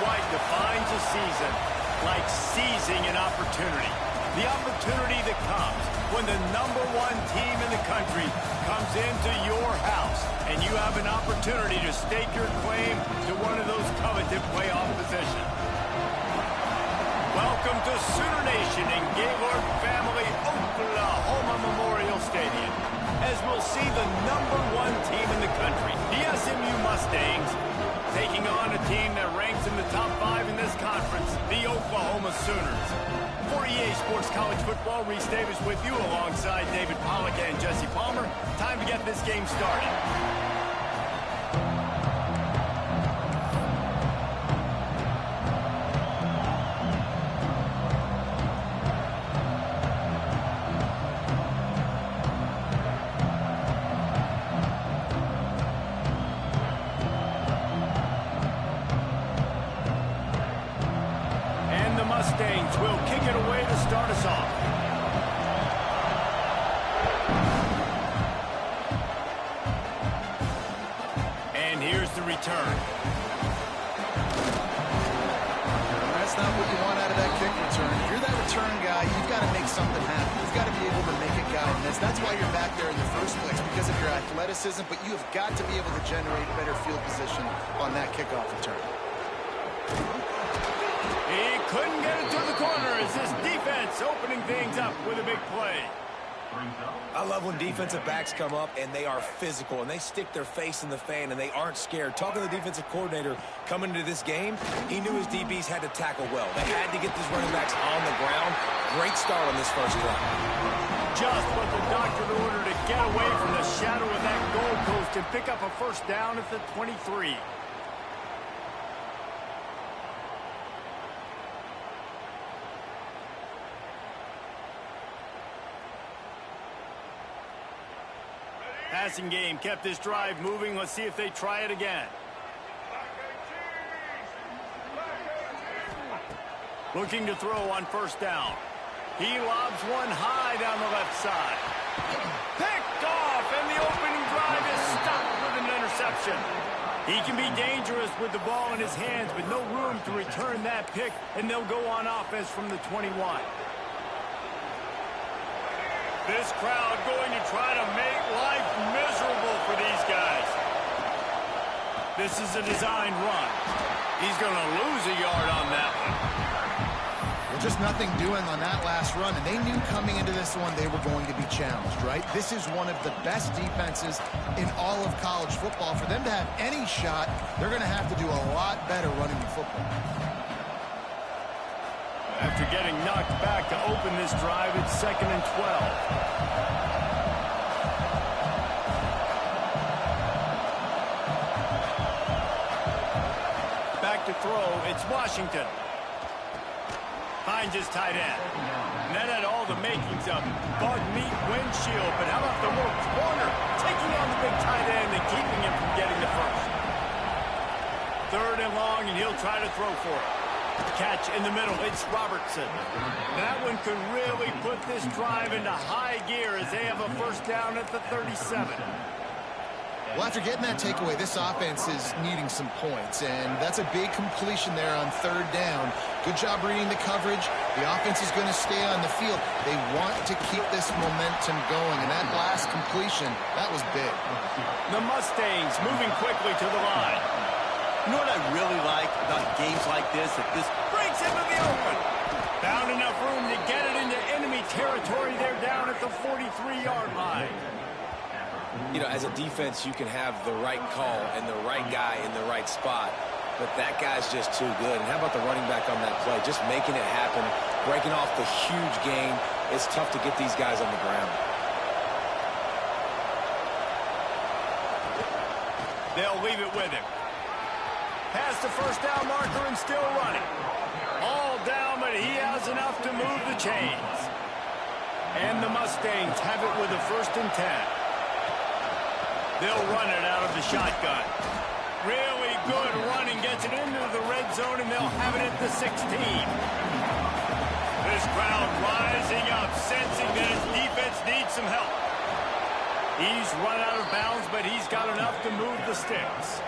what defines a season, like seizing an opportunity. The opportunity that comes when the #1 team in the country comes into your house and you have an opportunity to stake your claim to one of those coveted playoff positions. Welcome to Sooner Nation in Gaylord Family Oklahoma Memorial Stadium, as we'll see the #1 team in the country, the SMU Mustangs, taking on a team that ranks in the top 5 in this conference, the Oklahoma Sooners. For EA Sports College Football, Reese Davis with you alongside David Pollack and Jesse Palmer. Time to get this game started. Mustangs will kick it away to start us off. And here's the return. That's not what you want out of that kick return. If you're that return guy, you've got to make something happen. You've got to be able to make a guy miss. That's why you're back there in the first place, because of your athleticism, but you have got to be able to generate better field position on that kickoff return. He couldn't get it to the corner as this defense opening things up with a big play. I love when defensive backs come up and they are physical and they stick their face in the fan and they aren't scared. Talking to the defensive coordinator coming into this game, he knew his DBs had to tackle well. They had to get these running backs on the ground. Great start on this first drive. Just what the doctor ordered to get away from the shadow of that goalpost and pick up a first down at the 23. Passing game kept this drive moving. Let's see if they try it again. Looking to throw on first down. He lobs one high down the left side. Picked off, and the opening drive is stopped with an interception. He can be dangerous with the ball in his hands, but no room to return that pick, and they'll go on offense from the 21. This crowd going to try to make life miserable for these guys. This is a design run. He's going to lose a yard on that one. Well, just nothing doing on that last run, and they knew coming into this one they were going to be challenged, right? This is one of the best defenses in all of college football. For them to have any shot, they're going to have to do a lot better running the football. After getting knocked back to open this drive, it's 2nd and 12. Back to throw, it's Washington. Finds his tight end. And that had all the makings of bug meat windshield, but how about the little corner taking on the big tight end and keeping him from getting the first. 3rd and long, and he'll try to throw for it. Catch in the middle, it's Robertson. That one could really put this drive into high gear as they have a first down at the 37. Well, after getting that takeaway, this offense is needing some points, and that's a big completion there on 3rd down. Good job reading the coverage. The offense is going to stay on the field. They want to keep this momentum going, and that last completion, that was big. The Mustangs moving quickly to the line. You know what I really like about games like this? That this breaks into the open. Found enough room to get it into enemy territory. They're down at the 43-yard line. You know, as a defense, you can have the right call and the right guy in the right spot, but that guy's just too good. And how about the running back on that play? Just making it happen, breaking off the huge gain. It's tough to get these guys on the ground. They'll leave it with him. Past the first down marker and still running. All down, but he has enough to move the chains. And the Mustangs have it with a 1st and 10. They'll run it out of the shotgun. Really good running, gets it into the red zone, and they'll have it at the 16. This crowd rising up, sensing that his defense needs some help. He's run out of bounds, but he's got enough to move the sticks.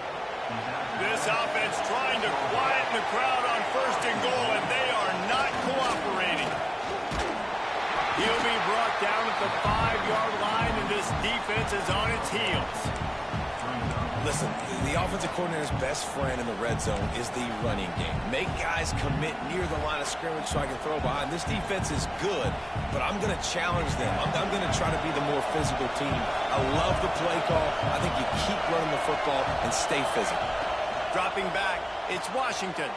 This offense trying to quieten the crowd on 1st and goal, and they are not cooperating. He'll be brought down at the 5-yard line, and this defense is on its heels. Listen, the offensive coordinator's best friend in the red zone is the running game. Make guys commit near the line of scrimmage so I can throw behind. This defense is good, but I'm going to challenge them. I'm going to try to be the more physical team. I love the play call. I think you keep running the football and stay physical. Dropping back, it's Washington.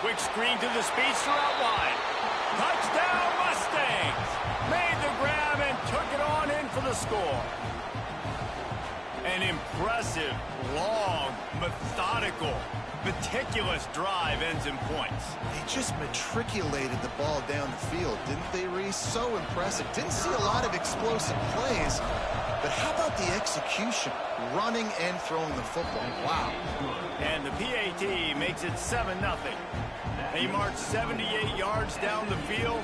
Quick screen to the speedster out wide. Touchdown Mustangs! Made the grab and took it on in for the score. An impressive, long, methodical, meticulous drive ends in points. They just matriculated the ball down the field, didn't they, Reese? So impressive. Didn't see a lot of explosive plays, but how about the execution? Running and throwing the football. Wow. And the PAT makes it 7-0. They march 78 yards down the field,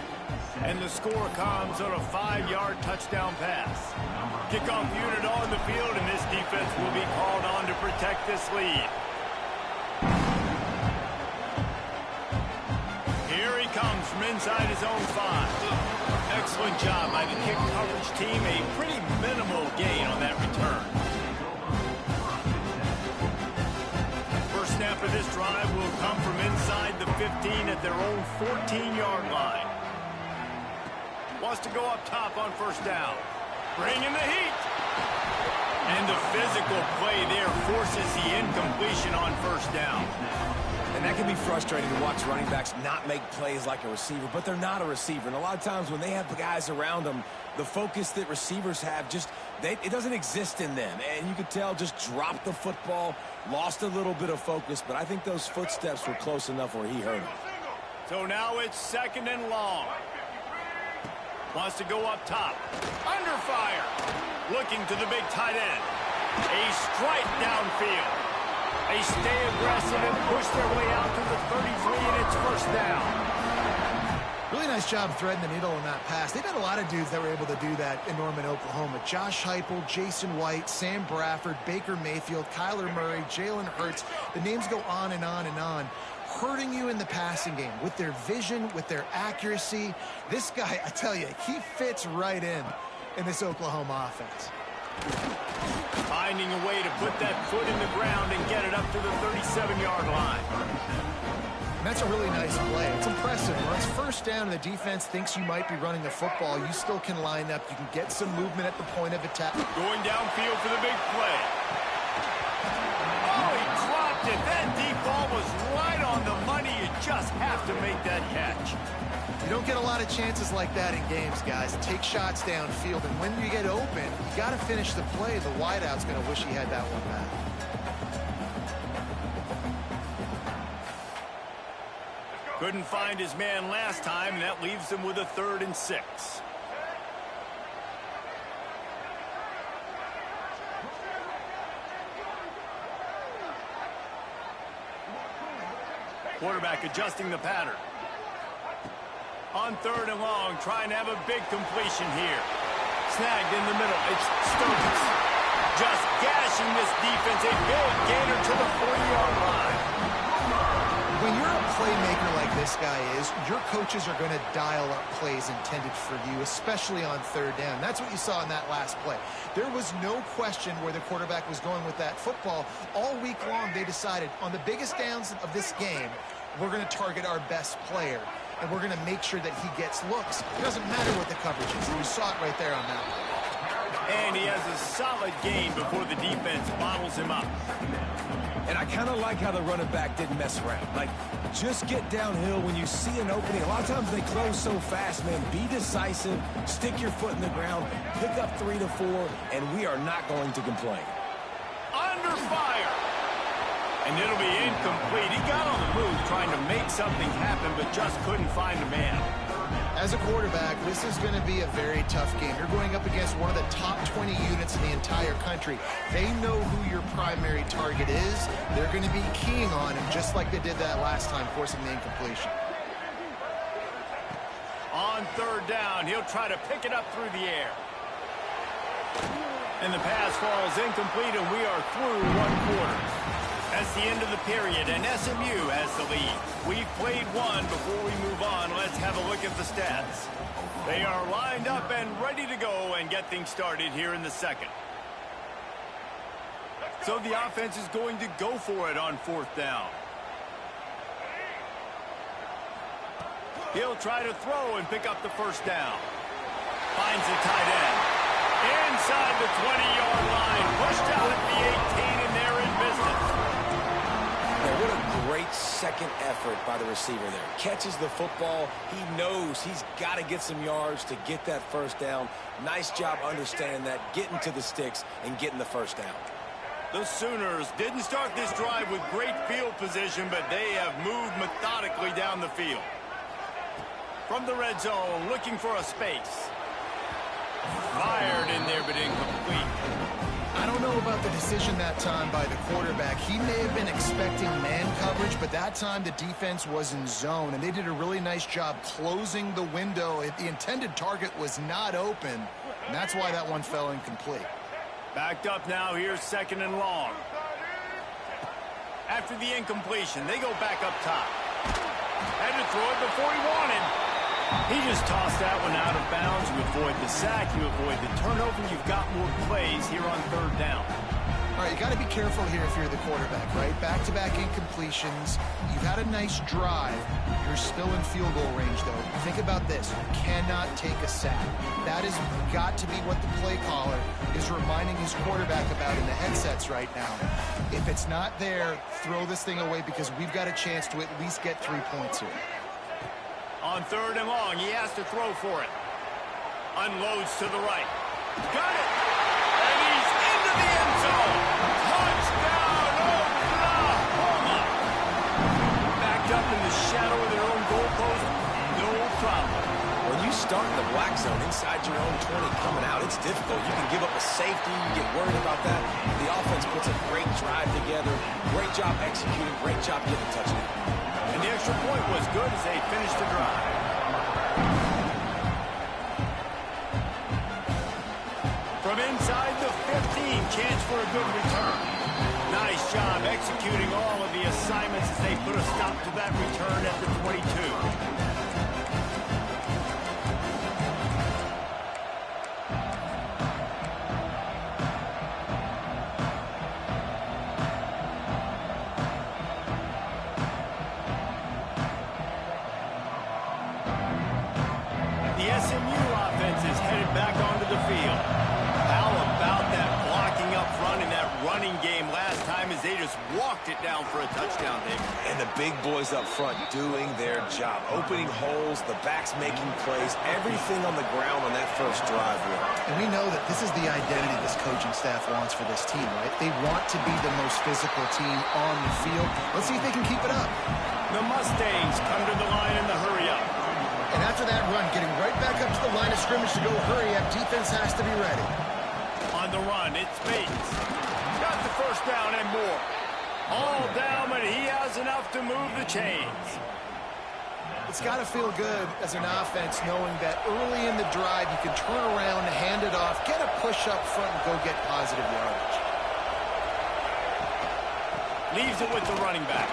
and the score comes on a 5-yard touchdown pass. Kickoff unit on the field, and this defense will be called on to protect this lead. Here he comes from inside his own 5. Excellent job by the kick coverage team. A pretty minimal gain on that return. First snap of this drive will come from inside the 15 at their own 14-yard line. Wants to go up top on 1st down. Bringing the heat. And the physical play there forces the incompletion on 1st down. And that can be frustrating to watch running backs not make plays like a receiver, but they're not a receiver. And a lot of times when they have the guys around them, the focus that receivers have it doesn't exist in them. And you could tell just dropped the football, lost a little bit of focus, but I think those footsteps were close enough where he heard him. So now it's 2nd and long. Wants to go up top. Under fire. Looking to the big tight end. A strike downfield. They stay aggressive and push their way out to the 33, and it's 1st down. Really nice job threading the needle on that pass. They've had a lot of dudes that were able to do that in Norman, Oklahoma. Josh Heupel, Jason White, Sam Bradford, Baker Mayfield, Kyler Murray, Jalen Hurts. The names go on and on and on. Hurting you in the passing game with their vision, with their accuracy. This guy, I tell you, he fits right in this Oklahoma offense. Finding a way to put that foot in the ground and get it up to the 37-yard line. And that's a really nice play. It's impressive. When it's 1st down and the defense thinks you might be running the football, you still can line up. You can get some movement at the point of attack. Going downfield for the big play. Oh, he dropped it. That deep ball was right on the money. You just have to make that catch. You don't get a lot of chances like that in games, guys. Take shots downfield, and when you get open, you got to finish the play. The wideout's going to wish he had that one back. Couldn't find his man last time, and that leaves him with a 3rd and 6. Quarterback adjusting the pattern. On 3rd and long, trying to have a big completion here. Snagged in the middle. It's Stokes. Just gashing this defense. A big gainer to the 40-yard line. When you're a playmaker like this guy is, your coaches are going to dial up plays intended for you, especially on 3rd down. That's what you saw in that last play. There was no question where the quarterback was going with that football. All week long, they decided on the biggest downs of this game, we're going to target our best player, and we're going to make sure that he gets looks. It doesn't matter what the coverage is. You saw it right there on that one. And he has a solid gain before the defense bottles him up. And I kind of like how the running back didn't mess around. Like, just get downhill when you see an opening. A lot of times they close so fast, man. Be decisive, stick your foot in the ground, pick up 3 to 4, and we are not going to complain. Under fire. And it'll be incomplete. He got on the move trying to make something happen, but just couldn't find a man. As a quarterback, this is going to be a very tough game. You're going up against one of the top 20 units in the entire country. They know who your primary target is. They're going to be keying on him, just like they did that last time, forcing the incompletion. On 3rd down, he'll try to pick it up through the air. And the pass falls incomplete, and we are through 1 quarter. That's the end of the period, and SMU has the lead. We've played one. Before we move on, let's have a look at the stats. They are lined up and ready to go and get things started here in the second. So the offense is going to go for it on 4th down. He'll try to throw and pick up the first down. Finds the tight end. Inside the 20-yard line. Pushed out at the 18, and they're in business. Now, what a great second effort by the receiver there. Catches the football. He knows he's got to get some yards to get that first down. Nice job understanding that, getting to the sticks and getting the first down. The Sooners didn't start this drive with great field position, but they have moved methodically down the field. From the red zone, looking for a space. Fired in there, but incomplete. I don't know about the decision that time by the quarterback. He may have been expecting man coverage, but that time the defense was in zone, and they did a really nice job closing the window. The intended target was not open, and that's why that one fell incomplete. Backed up now, here's 2nd and long. After the incompletion, they go back up top. Had to throw it before he wanted. He just tossed that one out of bounds. You avoid the sack, you avoid the turnover. You've got more plays here on 3rd down. All right, you got to be careful here if you're the quarterback, right? Back-to-back incompletions. You've had a nice drive. You're still in field goal range, though. Think about this. You cannot take a sack. That has got to be what the play caller is reminding his quarterback about in the headsets right now. If it's not there, throw this thing away because we've got a chance to at least get 3 points here. On 3rd and long, he has to throw for it. Unloads to the right. Got it! And he's into the end zone! Touchdown, Oklahoma! Backed up in the shadow of their own goalpost, no problem. When you start in the black zone inside your own 20 coming out, it's difficult. You can give up a safety, you get worried about that. The offense puts a great drive together. Great job executing, great job getting a touchdown. And the extra point was good as they finished the drive. From inside the 15, chance for a good return. Nice job executing all of the assignments as they put a stop to that return at the 22. The SMU offense is headed back onto the field. How about that blocking up front in that running game last time as they just walked it down for a touchdown, David? And the big boys up front doing their job. Opening holes, the backs making plays, everything on the ground on that first drive. And we know that this is the identity this coaching staff wants for this team, right? They want to be the most physical team on the field. Let's see if they can keep it up. The Mustangs come to the line in the hurry-up. And after that run, getting right back up to the line of scrimmage to go hurry up, defense has to be ready. On the run, it's Bates. Got the first down and more. All down, but he has enough to move the chains. It's got to feel good as an offense knowing that early in the drive you can turn around, hand it off, get a push up front, and go get positive yardage. Leaves it with the running back.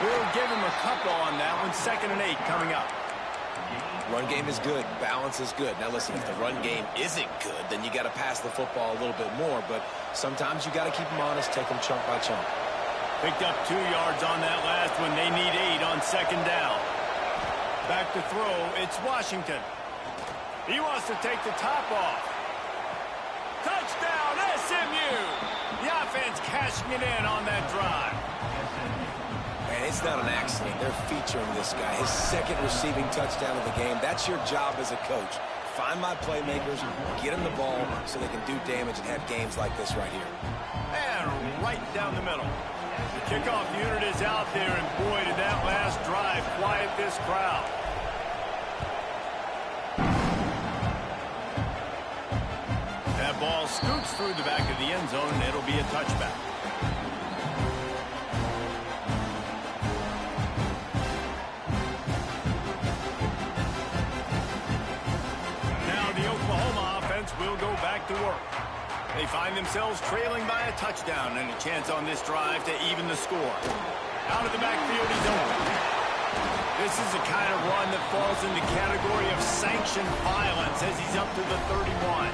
We'll give him a couple on that one. 2nd and 8 coming up. Run game is good. Balance is good. Now, listen, if the run game isn't good, then you got to pass the football a little bit more. But sometimes you got to keep them honest, take them chunk by chunk. Picked up 2 yards on that last one. They need 8 on 2nd down. Back to throw. It's Washington. He wants to take the top off. Touchdown, SMU! The offense cashing it in on that drive. And it's not an accident. They're featuring this guy. His 2nd receiving touchdown of the game. That's your job as a coach. Find my playmakers, get them the ball so they can do damage and have games like this right here. And right down the middle. The kickoff unit is out there, and boy, did that last drive quiet this crowd. That ball scoots through the back of the end zone, and it'll be a touchback. Now the Oklahoma offense will go back to work. They find themselves trailing by a touchdown and a chance on this drive to even the score. Out of the backfield, he's open. This is the kind of run that falls in the category of sanctioned violence as he's up to the 31.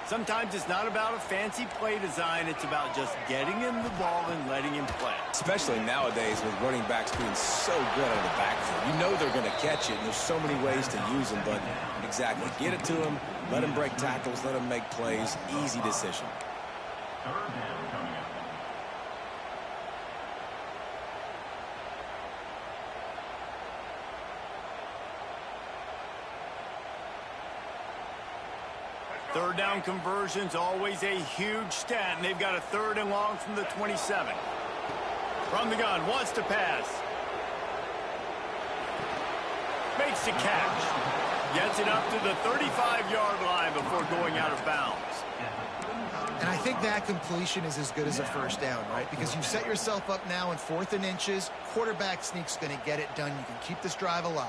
Sometimes it's not about a fancy play design. It's about just getting him the ball and letting him play. Especially nowadays with running backs being so good out of the backfield. You know they're going to catch it, and there's so many ways to use them. But exactly, get it to him, let him break tackles, let him make plays. Easy decision. Third down conversion's always a huge stat, and they've got a 3rd and long from the 27. From the gun, wants to pass. Makes the catch. Gets it up to the 35-yard line before going out of bounds. And I think that completion is as good as a first down, right? Because you set yourself up now in 4th and inches. Quarterback sneak's going to get it done. You can keep this drive alive.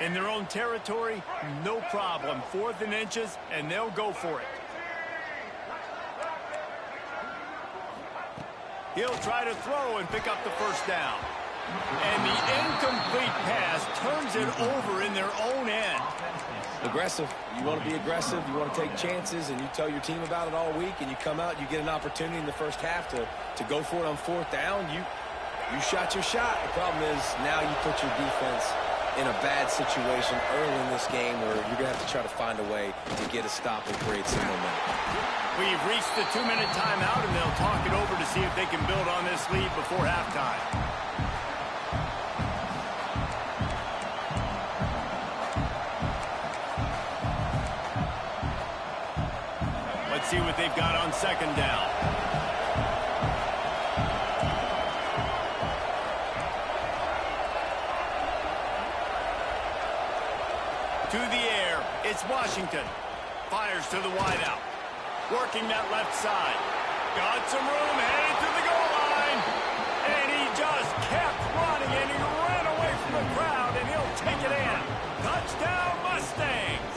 In their own territory, no problem. 4th and inches, and they'll go for it. He'll try to throw and pick up the first down. And the incomplete pass turns it over in their own end. Aggressive. You want to be aggressive. You want to take chances, and you tell your team about it all week, and you come out, you get an opportunity in the first half to go for it on 4th down. You shot your shot. The problem is now you put your defense in a bad situation early in this game where you're going to have to try to find a way to get a stop and create some momentum. We've reached the 2-minute timeout, and they'll talk it over to see if they can build on this lead before halftime. Let's see what they've got on 2nd down. To the air, it's Washington. Fires to the wideout. Working that left side. Got some room, headed to the goal line. And he just kept running, and he ran away from the crowd, and he'll take it in. Touchdown, Mustangs.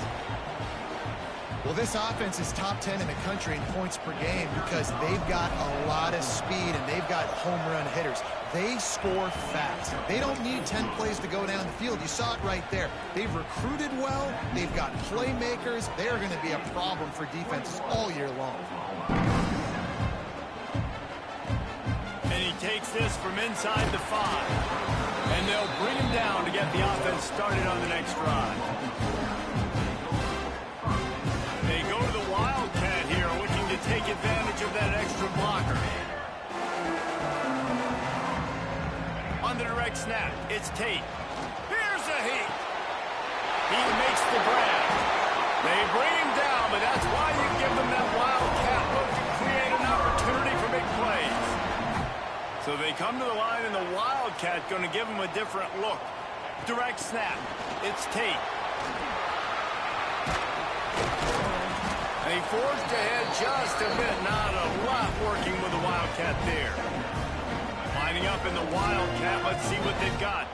Well, this offense is top 10 in the country in points per game because they've got a lot of speed and they've got home run hitters. They score fast. They don't need 10 plays to go down the field. You saw it right there. They've recruited well. They've got playmakers. They are going to be a problem for defenses all year long. And he takes this from inside the 5. And they'll bring him down to get the offense started on the next drive. They go to the Wildcat here, looking to take advantage of that extra blocker. On the direct snap, it's Tate. Here's a heat. He makes the grab. They bring him down, but that's why you give them that Wildcat look to create an opportunity for big plays. So they come to the line, and the Wildcat going to give them a different look. Direct snap, it's Tate. And he forged ahead just a bit. Not a lot working with the Wildcat there. Lining up in the Wildcat. Let's see what they've got.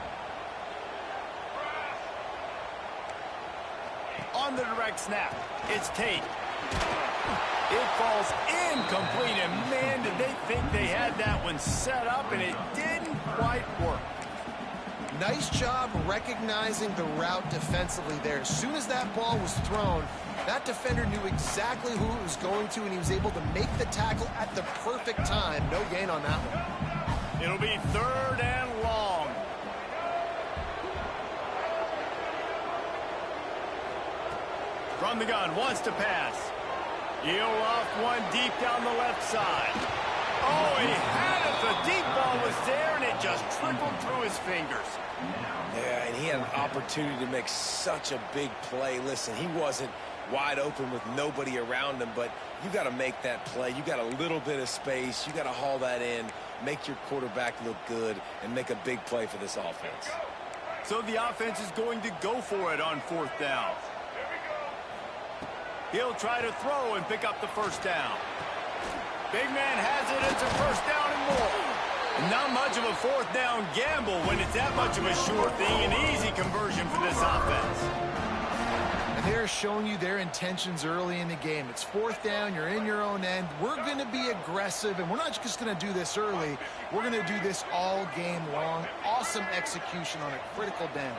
On the direct snap, it's Tate. It falls incomplete, and man, did they think they had that one set up, and it didn't quite work. Nice job recognizing the route defensively there. As soon as that ball was thrown, that defender knew exactly who it was going to, and he was able to make the tackle at the perfect time. No gain on that one. It'll be 3rd and long. From the gun, wants to pass. He'll off one deep down the left side. Oh, he had it. The deep ball was there, and it just trickled through his fingers. Yeah, and he had an opportunity to make such a big play. Listen, he wasn't wide open with nobody around him, but you got to make that play. You got a little bit of space. You got to haul that in, make your quarterback look good, and make a big play for this offense. So the offense is going to go for it on 4th down. He'll try to throw and pick up the first down. Big man has it. It's a first down and more. Not much of a fourth down gamble when it's that much of a sure thing. An easy conversion for this offense. And they're showing you their intentions early in the game. It's fourth down. You're in your own end. We're going to be aggressive, and we're not just going to do this early. We're going to do this all game long. Awesome execution on a critical down.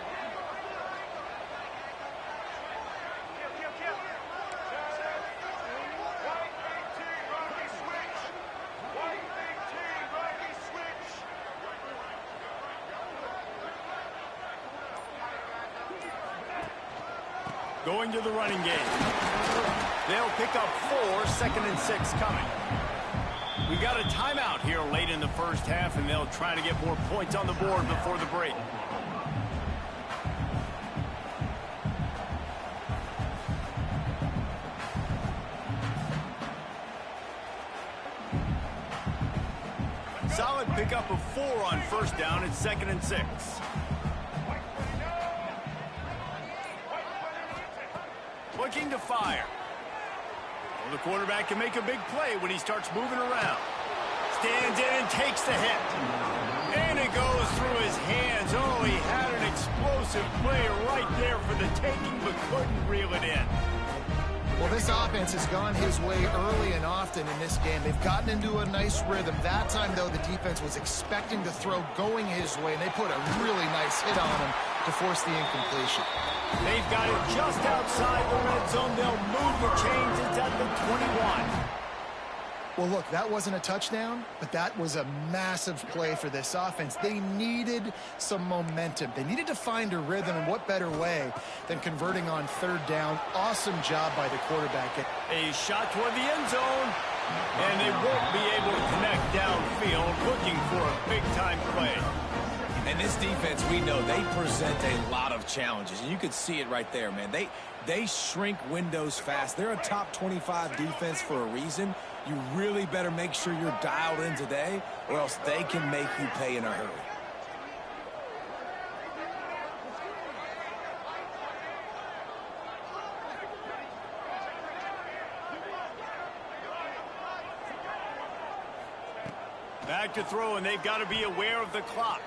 Going to the running game. They'll pick up 4, 2nd and 6 coming. We got a timeout here late in the first half, and they'll try to get more points on the board before the break. Solid pickup of 4 on first down. It's 2nd and 6. Looking to fire. Well, the quarterback can make a big play when he starts moving around. Stands in and takes the hit. And it goes through his hands. Oh, he had an explosive play right there for the taking, but couldn't reel it in. Well, this offense has gone his way early and often in this game. They've gotten into a nice rhythm. That time, though, the defense was expecting to throw going his way, and they put a really nice hit on him to force the incompletion. They've got it just outside the red zone. They'll move the chains. It's at the 21. Well, look, that wasn't a touchdown, but that was a massive play for this offense. They needed some momentum. They needed to find a rhythm, and what better way than converting on third down. Awesome job by the quarterback. A shot toward the end zone, and they won't be able to connect downfield, looking for a big-time play. And this defense, we know, they present a lot of challenges. And you could see it right there, man. They shrink windows fast. They're a top 25 defense for a reason. You really better make sure you're dialed in today, or else they can make you pay in a hurry. Back to throw, and they've got to be aware of the clock.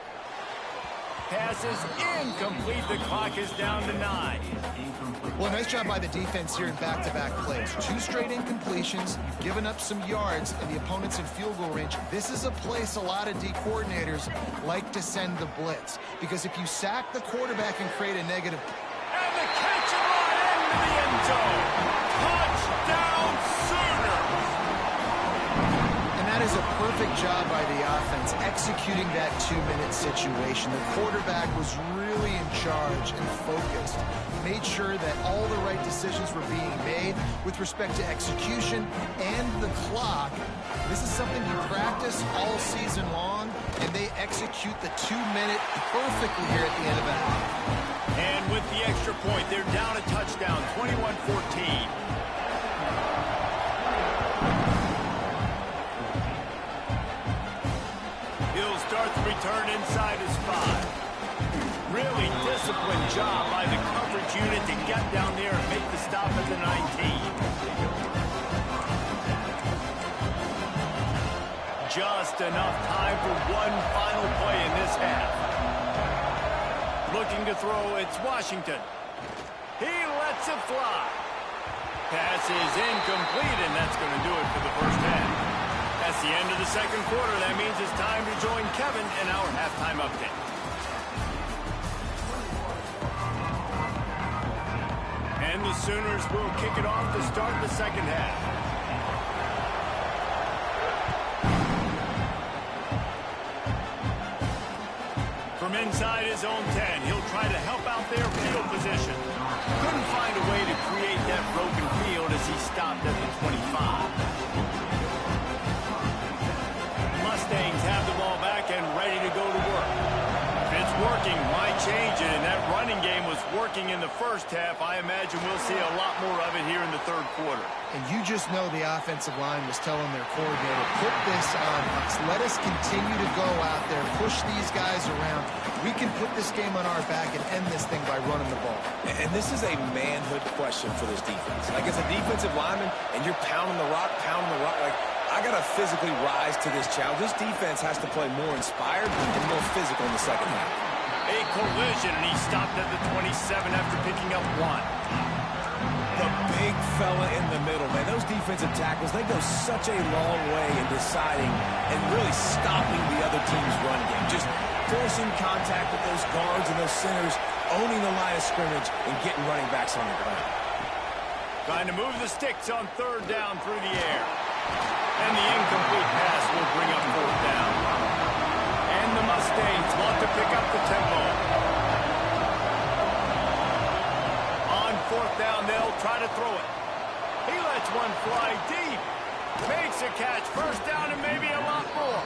Pass is incomplete. The clock is down to 9. Well, nice job by the defense here in back-to-back plays. 2 straight incompletions. You've given up some yards, and the opponent's in field goal range. This is a place a lot of D coordinators like to send the blitz, because if you sack the quarterback and create a negative... And the catch and run into the end zone. Touchdown Sooners! And that is a perfect job by the offense, executing that 2-minute situation. The quarterback was really in charge and focused. He made sure that all the right decisions were being made with respect to execution and the clock. This is something you practice all season long, and they execute the 2-minute perfectly here at the end of the half. And with the extra point, they're down a touchdown, 21-14. He'll start the return inside his 5. Really disciplined job by the coverage unit to get down there and make the stop at the 19. Just enough time for one final play in this half. Looking to throw, it's Washington. He lets it fly. Pass is incomplete, and that's going to do it for the first half. That's the end of the second quarter. That means it's time to join Kevin in our halftime update. And the Sooners will kick it off to start the second half. From inside his own 10, he'll try to help out their field position. Couldn't find a way to create that broken field as he stopped at the 25. Mustangs have the ball back and ready to go to work. If it's working, might change it, and that running game was working in the first half. I imagine we'll see a lot more of it here in the third quarter. And you just know the offensive line was telling their coordinator, put this on us. Let us continue to go out there, push these guys around. We can put this game on our back and end this thing by running the ball. And this is a manhood question for this defense. Like, as a defensive lineman, and you're pounding the rock, like, I got to physically rise to this challenge. This defense has to play more inspired and more physical in the second half. A collision, and he stopped at the 27 after picking up 1. The big fella in the middle, man. Those defensive tackles, they go such a long way in deciding and really stopping the other team's run game. Just forcing contact with those guards and those centers, owning the line of scrimmage, and getting running backs on the ground. Trying to move the sticks on 3rd down through the air. And the incomplete pass will bring up 4th down. And the Mustangs want to pick up the tempo. On 4th down, they'll try to throw it. He lets one fly deep. Makes a catch. 1st down and maybe a lot more.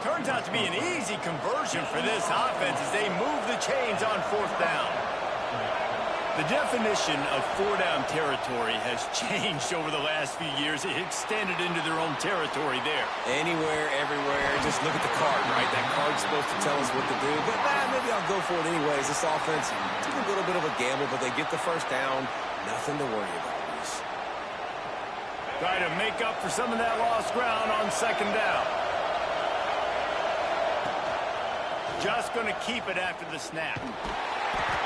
Turns out to be an easy conversion for this offense as they move the chains on 4th down. The definition of 4-down territory has changed over the last few years. It extended into their own territory there. Anywhere, everywhere. Just look at the card, right? That card's supposed to tell us what to do. But maybe I'll go for it anyways. This offense took a little bit of a gamble, but they get the 1st down. Nothing to worry about. Try to make up for some of that lost ground on 2nd down. Just going to keep it after the snap.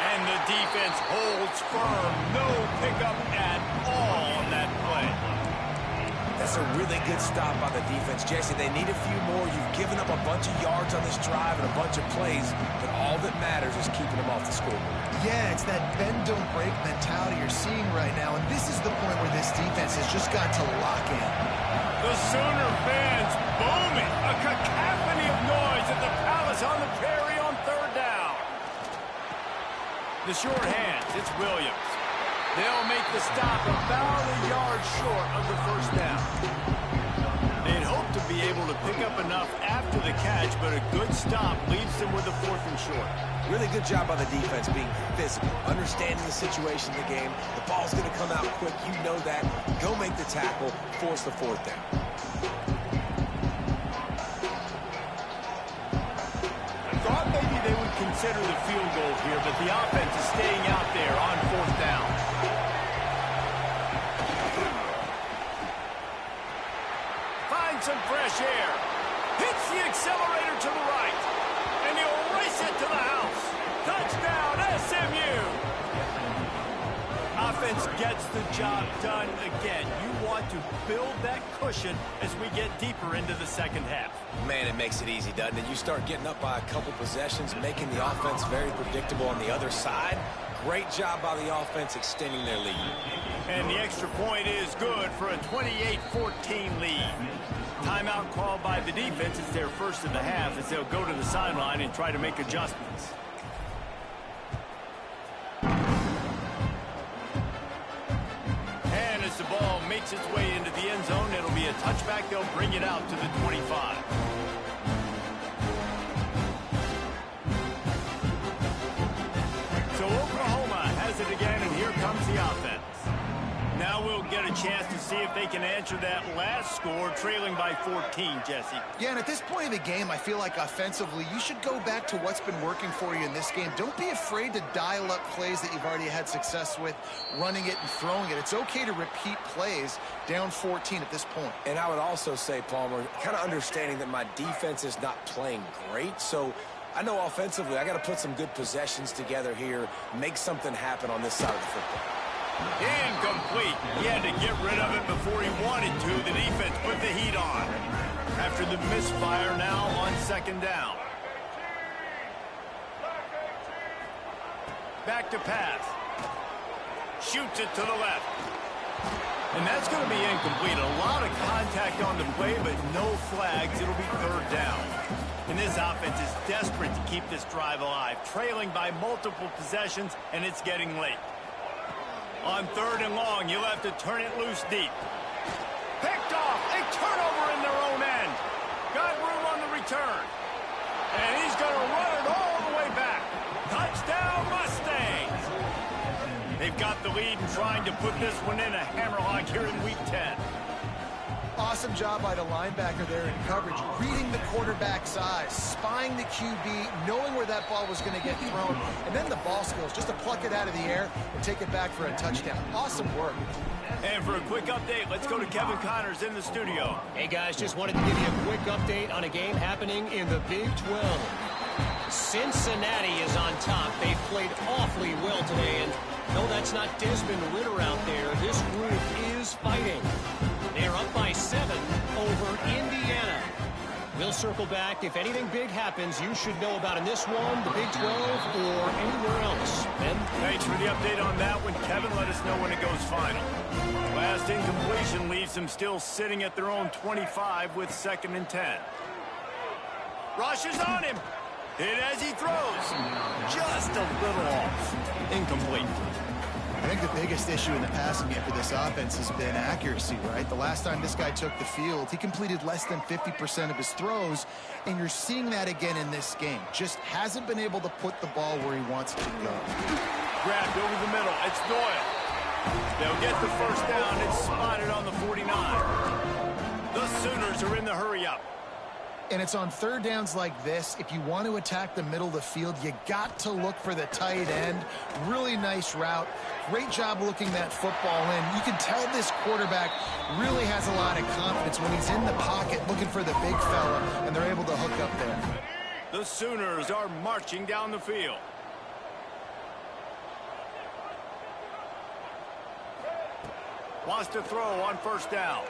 And the defense holds firm. No pickup at all on that play. That's a really good stop by the defense. Jesse, they need a few more. You've given up a bunch of yards on this drive and a bunch of plays, but all that matters is keeping them off the scoreboard. Yeah, it's that bend, don't break mentality you're seeing right now, and this is the point where this defense has just got to lock in. The Sooner fans booming. A cacophony of noise at the Palace on the Prairie on 3rd down. The short hands, it's Williams. They'll make the stop about a yard short of the 1st down. They'd hope to be able to pick up enough after the catch, but a good stop leaves them with a 4th and short. Really good job by the defense being physical, understanding the situation in the game. The ball's going to come out quick. You know that. Go make the tackle, force the 4th down. Thought maybe they would consider the field goal here, but the offense is staying out there on 4th down. Finds some fresh air. Hits the accelerator to the right. And he'll race it to the house. Touchdown, SMU! Offense gets the job done again. You want to build that cushion as we get deeper into the 2nd half. Man, it makes it easy, doesn't it? You start getting up by a couple possessions, making the offense very predictable on the other side. Great job by the offense extending their lead. And the extra point is good for a 28-14 lead. Timeout called by the defense. It's their 1st of the half as they'll go to the sideline and try to make adjustments. And as the ball makes its way into the end zone, it'll be a touchback. They'll bring it out to the 25. So Oklahoma has it again, and here comes the offense. Now we'll get a chance to see if they can answer that last score, trailing by 14, Jesse. Yeah, and at this point in the game, I feel like offensively, you should go back to what's been working for you in this game. Don't be afraid to dial up plays that you've already had success with, running it and throwing it. It's okay to repeat plays down 14 at this point. And I would also say, Palmer, kind of understanding that my defense is not playing great, so I know offensively I got to put some good possessions together here, make something happen on this side of the football. Incomplete. He had to get rid of it before he wanted to. The defense put the heat on. After the misfire now on 2nd down. Back to pass. Shoots it to the left. And that's going to be incomplete. A lot of contact on the play, but no flags. It'll be 3rd down. And this offense is desperate to keep this drive alive. Trailing by multiple possessions, and it's getting late. On 3rd and long, you'll have to turn it loose deep. Picked off. A turnover in their own end. Got room on the return. And he's going to run it all the way back. Touchdown, Mustangs. They've got the lead and trying to put this one in a hammerlock here in Week 10. Awesome job by the linebacker there in coverage, reading the quarterback's eyes, spying the QB, knowing where that ball was going to get thrown, and then the ball skills, just to pluck it out of the air and take it back for a touchdown. Awesome work. And for a quick update, let's go to Kevin Connors in the studio. Hey, guys, just wanted to give you a quick update on a game happening in the Big 12. Cincinnati is on top. They've played awfully well today, and no, that's not Desmond Ritter out there. This group is fighting. They're up by 7 over Indiana. We'll circle back. If anything big happens, you should know about in this one, the Big 12, or anywhere else. Ben? Thanks for the update on that one, Kevin. Let us know when it goes final. Last incompletion leaves them still sitting at their own 25 with 2nd and 10. Rush is on him. Hit as he throws. Just a little off. Incomplete. I think the biggest issue in the passing game for this offense has been accuracy, right? The last time this guy took the field, he completed less than 50% of his throws, and you're seeing that again in this game. Just hasn't been able to put the ball where he wants it to go. Grabbed over the middle. It's Doyle. They'll get the first down. It's spotted on the 49. The Sooners are in the hurry-up. And it's on 3rd downs like this. If you want to attack the middle of the field, you got to look for the tight end. Really nice route. Great job looking that football in. You can tell this quarterback really has a lot of confidence when he's in the pocket looking for the big fella, and they're able to hook up there. The Sooners are marching down the field. Wants to throw on 1st down.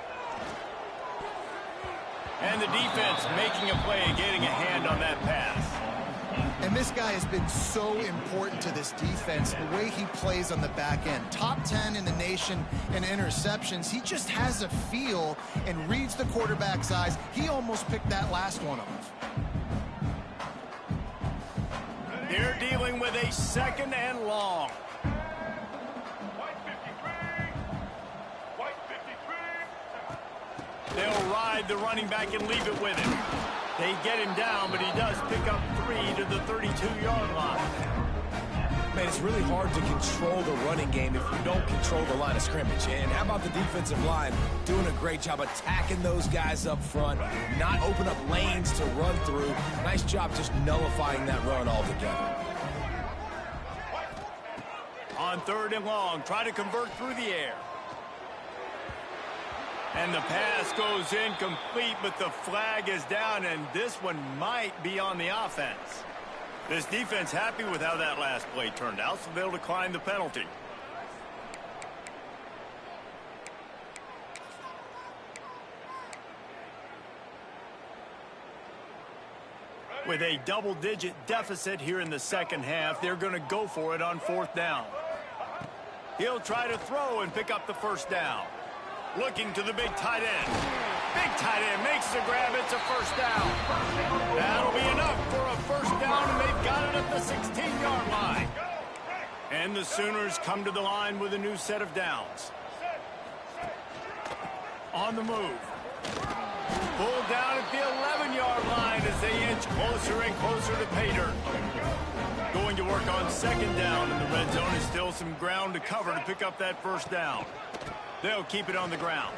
And the defense making a play, getting a hand on that pass. And this guy has been so important to this defense, the way he plays on the back end. Top 10 in the nation in interceptions. He just has a feel and reads the quarterback's eyes. He almost picked that last one off. They're dealing with a 2nd and long. They'll ride the running back and leave it with him. They get him down, but he does pick up 3 to the 32-yard line. Man, it's really hard to control the running game if you don't control the line of scrimmage. And how about the defensive line doing a great job attacking those guys up front, not open up lanes to run through. Nice job just nullifying that run altogether. On 3rd and long, try to convert through the air. And the pass goes incomplete, but the flag is down, and this one might be on the offense. This defense happy with how that last play turned out, so they'll decline the penalty. With a double-digit deficit here in the 2nd half, they're going to go for it on 4th down. He'll try to throw and pick up the 1st down. Looking to the big tight end. Big tight end makes the grab. It's a 1st down. That'll be enough for a 1st down, and they've got it at the 16-yard line. And the Sooners come to the line with a new set of downs. On the move. Pulled down at the 11-yard line as they inch closer and closer to pay dirt. Going to work on 2nd down, and the red zone is still some ground to cover to pick up that 1st down. They'll keep it on the ground.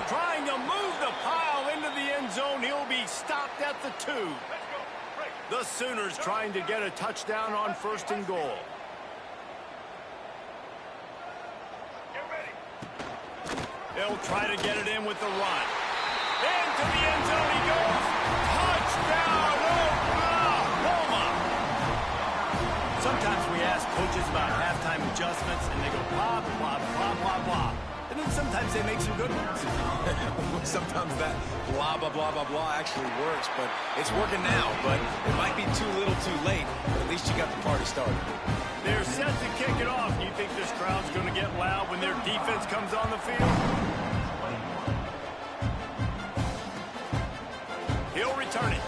Trying to move the pile into the end zone. He'll be stopped at the 2. The Sooners trying to get a touchdown on 1st and goal. They'll try to get it in with the run. Into the end zone he goes. Touchdown, Oklahoma! Sometimes we ask coaches about halftime adjustments, and they go blah, blah, blah, blah, blah. And then sometimes they make some good ones. Sometimes that blah, blah, blah, blah, blah actually works, but it's working now. But it might be too little too late, but at least you got the party started. They're set to kick it off. You think this crowd's going to get loud when their defense comes on the field? He'll return it.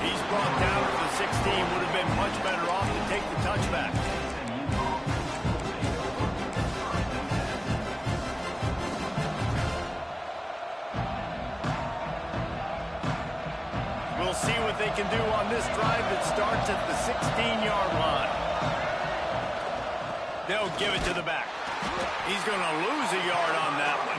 He's brought down to the 16. Would have been much better off to take the touchback. We'll see what they can do on this drive that starts at the 16-yard line. They'll give it to the back. He's going to lose a yard on that one.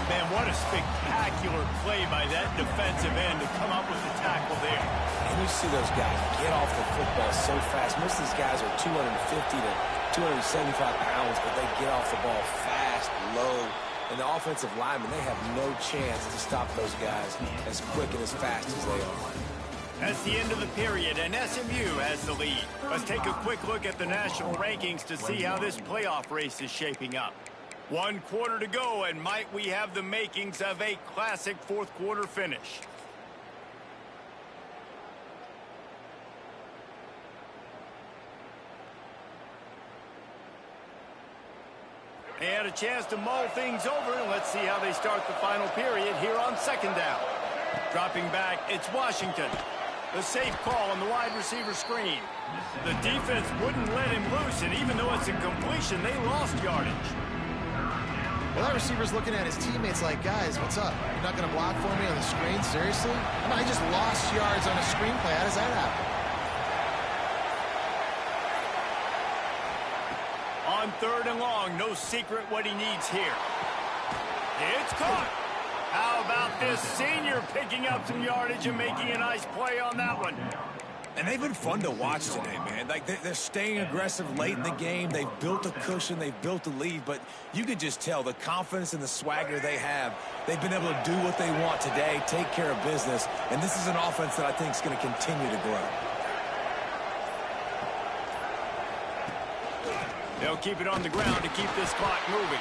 Man, what a spectacular play by that defensive end to come up with the tackle there. And you see those guys get off the football so fast. Most of these guys are 250 to 275 pounds, but they get off the ball fast, low. And the offensive linemen, they have no chance to stop those guys as quick and as fast as they are. That's the end of the period, and SMU has the lead. Let's take a quick look at the national rankings to see how this playoff race is shaping up. 1 quarter to go, and might we have the makings of a classic fourth quarter finish. They had a chance to mull things over, and let's see how they start the final period here on second down. Dropping back, it's Washington. The safe call on the wide receiver screen. The defense wouldn't let him loose, and even though it's a completion, they lost yardage. Well, that receiver's looking at his teammates like, guys, what's up? You're not going to block for me on the screen? Seriously? I mean, I just lost yards on a screenplay. How does that happen? On 3rd and long, no secret what he needs here. It's caught. How about this senior picking up some yardage and making a nice play on that one? And they've been fun to watch today, man. Like, they're staying aggressive late in the game. They've built a cushion. They've built a lead. But you can just tell the confidence and the swagger they have. They've been able to do what they want today, take care of business. And this is an offense that I think is going to continue to grow. They'll keep it on the ground to keep this clock moving.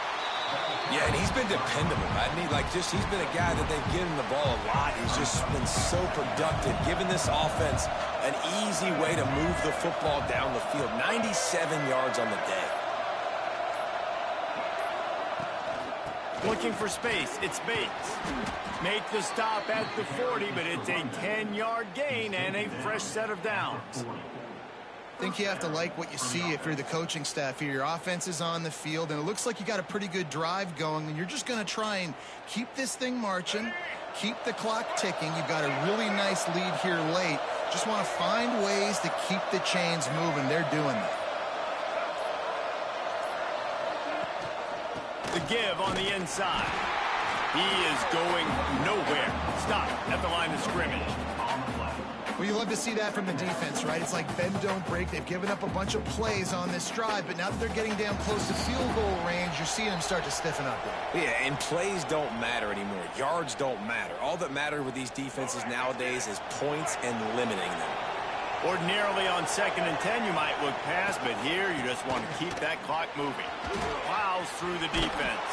Yeah, and he's been dependable. I mean, he's been a guy that they've given the ball a lot. He's just been so productive, giving this offense an easy way to move the football down the field. 97 yards on the day. Looking for space, it's Bates. Make the stop at the 40, but it's a 10-yard gain and a fresh set of downs. I think you have to like what you see if you're the coaching staff here. Your offense is on the field, and it looks like you got a pretty good drive going, and you're just going to try and keep this thing marching, keep the clock ticking. You've got a really nice lead here late. Just want to find ways to keep the chains moving. They're doing that. The give on the inside. He is going nowhere. Stop at the line of scrimmage. Well, you love to see that from the defense, right? It's like bend, don't break. They've given up a bunch of plays on this drive, but now that they're getting down close to field goal range, you're seeing them start to stiffen up there. Yeah, and plays don't matter anymore. Yards don't matter. All that matters with these defenses nowadays is points and limiting them. Ordinarily on 2nd and 10, you might look past, but here you just want to keep that clock moving. Plows through the defense.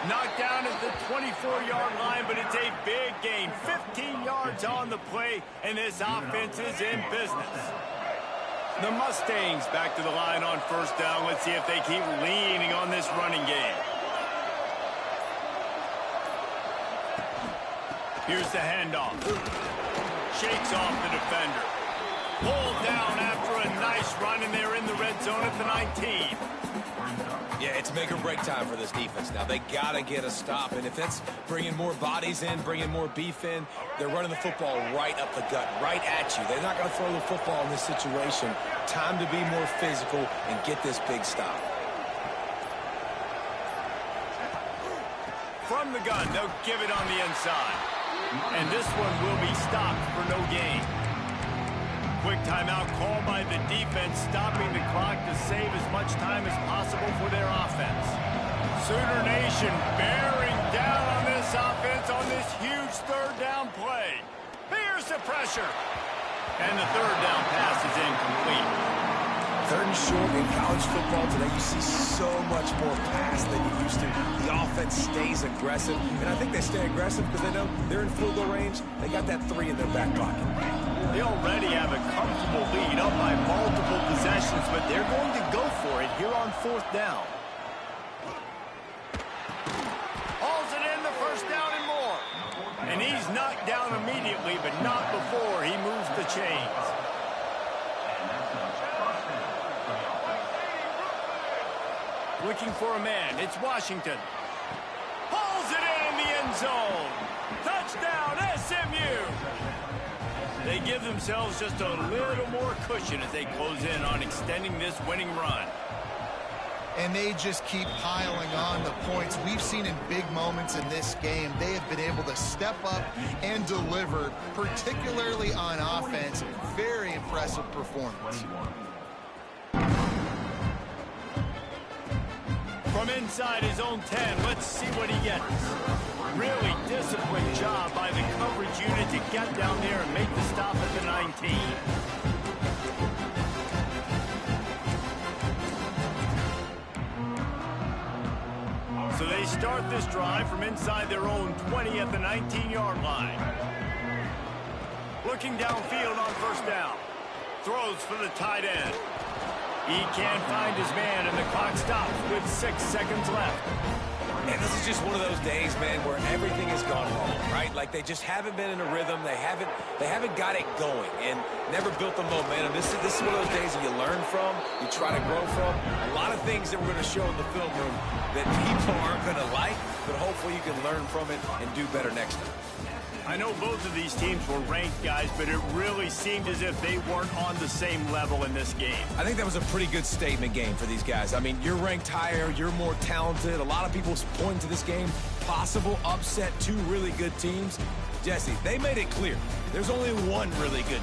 Knocked down at the 24-yard line, but it's a big gain. 15 yards on the play, and this offense is in business. The Mustangs back to the line on 1st down. Let's see if they keep leaning on this running game. Here's the handoff. Shakes off the defender. Pulled down after a nice run, and they're in the red zone at the 19. Yeah, it's make or break time for this defense now. They got to get a stop, and if it's bringing more bodies in, bringing more beef in, they're running the football right up the gut, right at you. They're not going to throw the football in this situation. Time to be more physical and get this big stop. From the gun, they'll give it on the inside. And this one will be stopped for no gain. Quick timeout called by the defense, stopping the clock to save as much time as possible for their offense. Sooner Nation bearing down on this offense on this huge 3rd down play. Here's the pressure. And the 3rd down pass is incomplete. 3rd and short in college football today, you see so much more pass than you used to. The offense stays aggressive, and I think they stay aggressive because they know they're in field goal range. They got that 3 in their back pocket. They already have a comfortable lead up by multiple possessions, but they're going to go for it here on 4th down. Hauls it in, the 1st down and more. And he's knocked down immediately, but not before he moves the chains. Looking for a man, it's Washington. Hauls it in the end zone. Touchdown, SMU. They give themselves just a little more cushion as they close in on extending this winning run. and they just keep piling on the points. We've seen in big moments in this game, they have been able to step up and deliver, particularly on offense. Very impressive performance. From inside his own 10, let's see what he gets. Really disciplined job by the coverage unit to get down there and make the stop at the 19. So they start this drive from inside their own 20 at the 19-yard line. Looking downfield on first down. Throws for the tight end. He can't find his man, and the clock stops with 6 seconds left. And this is just one of those days, man, where everything has gone wrong, right? Like they just haven't been in a rhythm. They haven't got it going and never built the momentum. This is one of those days that you learn from, you try to grow from. A lot of things that we're going to show in the film room that people aren't going to like, but hopefully you can learn from it and do better next time. I know both of these teams were ranked, guys, but it really seemed as if they weren't on the same level in this game. I think that was a pretty good statement game for these guys. I mean, you're ranked higher, you're more talented. A lot of people point to this game, possible upset, two really good teams. Jesse, they made it clear there's only one really good team.